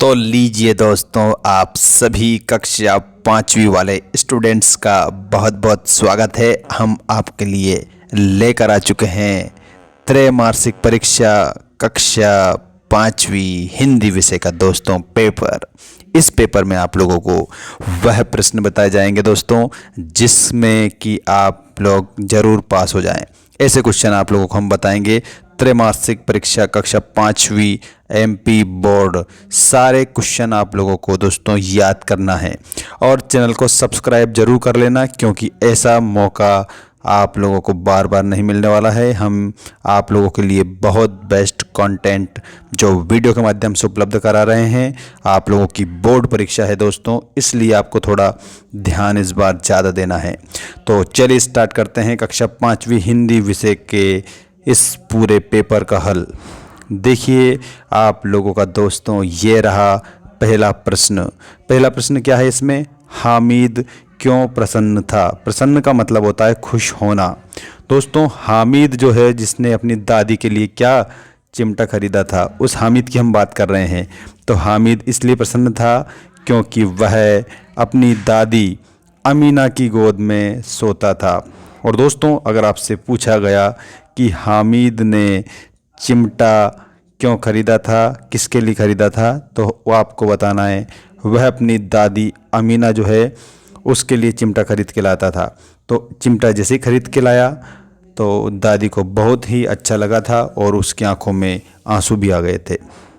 तो लीजिए दोस्तों, आप सभी कक्षा 5वीं वाले स्टूडेंट्स का बहुत बहुत स्वागत है। हम आपके लिए लेकर आ चुके हैं त्रैमासिक परीक्षा कक्षा 5वीं हिंदी विषय का दोस्तों पेपर। इस पेपर में आप लोगों को वह प्रश्न बताए जाएंगे दोस्तों जिसमें कि आप लोग ज़रूर पास हो जाएं। ऐसे क्वेश्चन आप लोगों को हम बताएंगे। त्रैमासिक परीक्षा कक्षा 5वीं एमपी बोर्ड, सारे क्वेश्चन आप लोगों को दोस्तों याद करना है और चैनल को सब्सक्राइब जरूर कर लेना, क्योंकि ऐसा मौका आप लोगों को बार बार नहीं मिलने वाला है। हम आप लोगों के लिए बहुत बेस्ट कंटेंट जो वीडियो के माध्यम से उपलब्ध करा रहे हैं। आप लोगों की बोर्ड परीक्षा है दोस्तों, इसलिए आपको थोड़ा ध्यान इस बार ज़्यादा देना है। तो चलिए स्टार्ट करते हैं कक्षा 5वीं हिंदी विषय के इस पूरे पेपर का हल। देखिए आप लोगों का दोस्तों, ये रहा पहला प्रश्न। पहला प्रश्न क्या है इसमें? हामिद क्यों प्रसन्न था? प्रसन्न का मतलब होता है खुश होना। दोस्तों हामिद जो है, जिसने अपनी दादी के लिए क्या चिमटा खरीदा था, उस हामिद की हम बात कर रहे हैं। तो हामिद इसलिए प्रसन्न था क्योंकि वह अपनी दादी अमीना की गोद में सोता था। और दोस्तों अगर आपसे पूछा गया कि हामिद ने चिमटा क्यों खरीदा था, किसके लिए खरीदा था, तो वो आपको बताना है वह अपनी दादी अमीना जो है उसके लिए चिमटा खरीद के लाता था। तो चिमटा जैसे ही खरीद के लाया तो दादी को बहुत ही अच्छा लगा था और उसकी आंखों में आंसू भी आ गए थे।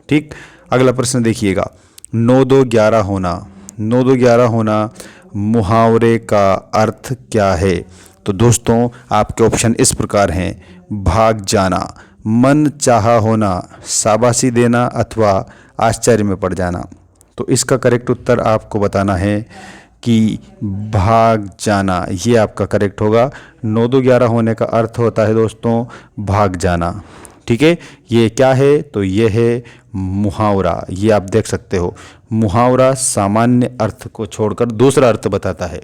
ठीक, अगला प्रश्न देखिएगा। 9-2-11 होना। 9-2-11 होना मुहावरे का अर्थ क्या है? तो दोस्तों आपके ऑप्शन इस प्रकार हैं। भाग जाना, मन चाहा होना, शाबाशी देना अथवा आश्चर्य में पड़ जाना। तो इसका करेक्ट उत्तर आपको बताना है कि भाग जाना, ये आपका करेक्ट होगा। 9-2-11 होने का अर्थ होता है दोस्तों भाग जाना। ठीक है, ये क्या है? तो ये है मुहावरा। ये आप देख सकते हो, मुहावरा सामान्य अर्थ को छोड़कर दूसरा अर्थ बताता है।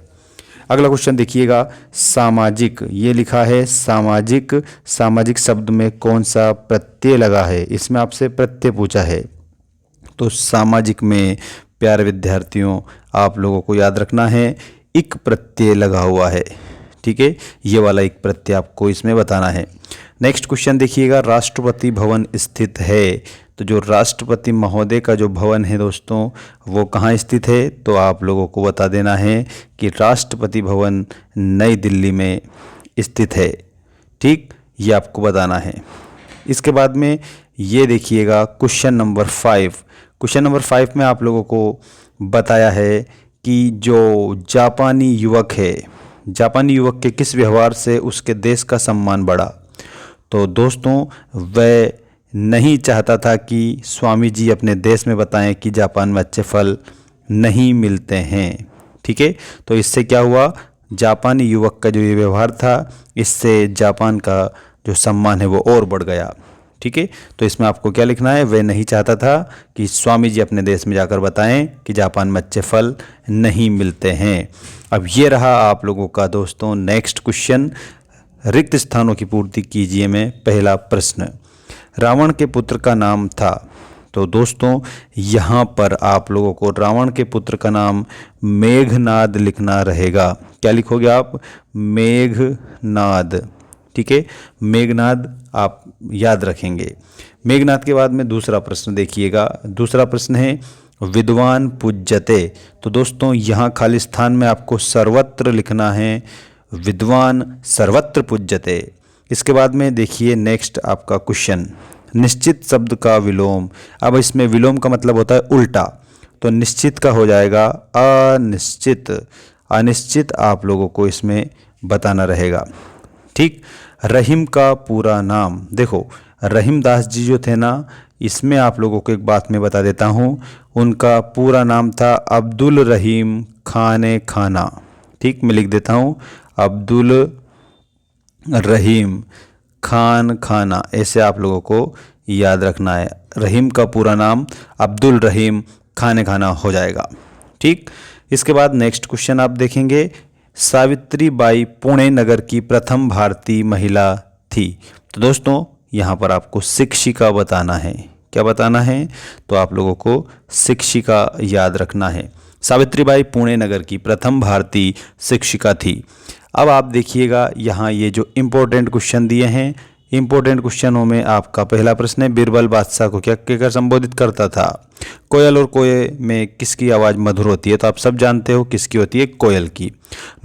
अगला क्वेश्चन देखिएगा। सामाजिक, ये लिखा है सामाजिक। सामाजिक शब्द में कौन सा प्रत्यय लगा है? इसमें आपसे प्रत्यय पूछा है। तो सामाजिक में प्यारे विद्यार्थियों आप लोगों को याद रखना है इक प्रत्यय लगा हुआ है। ठीक है, ये वाला एक प्रत्यय आपको इसमें बताना है। नेक्स्ट क्वेश्चन देखिएगा। राष्ट्रपति भवन स्थित है। तो जो राष्ट्रपति महोदय का जो भवन है दोस्तों वो कहाँ स्थित है? तो आप लोगों को बता देना है कि राष्ट्रपति भवन नई दिल्ली में स्थित है। ठीक, ये आपको बताना है। इसके बाद में ये देखिएगा क्वेश्चन नंबर 5। क्वेश्चन नंबर 5 में आप लोगों को बताया है कि जो जापानी युवक है, जापानी युवक के किस व्यवहार से उसके देश का सम्मान बढ़ा? तो दोस्तों वह नहीं चाहता था कि स्वामी जी अपने देश में बताएं कि जापान में अच्छे फल नहीं मिलते हैं। ठीक है, तो इससे क्या हुआ? जापानी युवक का जो ये व्यवहार था, इससे जापान का जो सम्मान है वो और बढ़ गया। ठीक है, तो इसमें आपको क्या लिखना है? वह नहीं चाहता था कि स्वामी जी अपने देश में जाकर बताएं कि जापान में अच्छे फल नहीं मिलते हैं। अब ये रहा आप लोगों का दोस्तों नेक्स्ट क्वेश्चन। रिक्त स्थानों की पूर्ति कीजिए में पहला प्रश्न। रावण के पुत्र का नाम था। तो दोस्तों यहाँ पर आप लोगों को रावण के पुत्र का नाम मेघनाद लिखना रहेगा। क्या लिखोगे आप? मेघनाद। ठीक है, मेघनाद आप याद रखेंगे। मेघनाद के बाद में दूसरा प्रश्न देखिएगा। दूसरा प्रश्न है विद्वान पूज्यते। तो दोस्तों यहाँ खाली स्थान में आपको सर्वत्र लिखना है, विद्वान सर्वत्र पूज्यते। इसके बाद में देखिए नेक्स्ट आपका क्वेश्चन। निश्चित शब्द का विलोम। अब इसमें विलोम का मतलब होता है उल्टा, तो निश्चित का हो जाएगा अनिश्चित। अनिश्चित आप लोगों को इसमें बताना रहेगा। ठीक, रहीम का पूरा नाम। देखो रहीम दास जी जो थे ना, इसमें आप लोगों को एक बात मैं बता देता हूँ, उनका पूरा नाम था अब्दुल रहीम खाने खाना। ठीक, मैं लिख देता हूँ अब्दुल रहीम खान खाना, ऐसे आप लोगों को याद रखना है। रहीम का पूरा नाम अब्दुल रहीम खाने खाना हो जाएगा। ठीक, इसके बाद नेक्स्ट क्वेश्चन आप देखेंगे। सावित्रीबाई पुणे नगर की प्रथम भारतीय महिला थी। तो दोस्तों यहाँ पर आपको शिक्षिका बताना है। क्या बताना है? तो आप लोगों को शिक्षिका याद रखना है। सावित्रीबाई पुणे नगर की प्रथम भारतीय शिक्षिका थी। अब आप देखिएगा यहाँ ये जो इम्पोर्टेंट क्वेश्चन दिए हैं, इम्पोर्टेंट क्वेश्चनों में आपका पहला प्रश्न है, बीरबल बादशाह को क्या कहकर संबोधित करता था? कोयल और कोए में किसकी आवाज़ मधुर होती है? तो आप सब जानते हो किसकी होती है, कोयल की।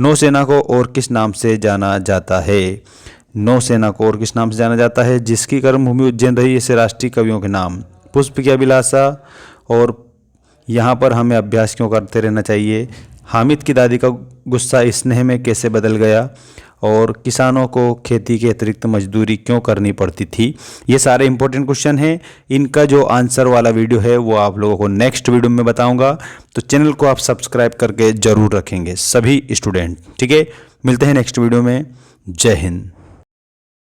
नौसेना को और किस नाम से जाना जाता है? नौसेना को और किस नाम से जाना जाता है? जिसकी कर्मभूमि उज्जैन रही, ऐसे राष्ट्रीय कवियों के नाम। पुष्प की अभिलाषा, और यहाँ पर हमें अभ्यास क्यों करते रहना चाहिए? हामिद की दादी का गुस्सा स्नेह में कैसे बदल गया? और किसानों को खेती के अतिरिक्त मजदूरी क्यों करनी पड़ती थी? ये सारे इंपॉर्टेंट क्वेश्चन हैं। इनका जो आंसर वाला वीडियो है वो आप लोगों को नेक्स्ट वीडियो में बताऊंगा, तो चैनल को आप सब्सक्राइब करके ज़रूर रखेंगे सभी स्टूडेंट। ठीक है, मिलते हैं नेक्स्ट वीडियो में। जय हिंद।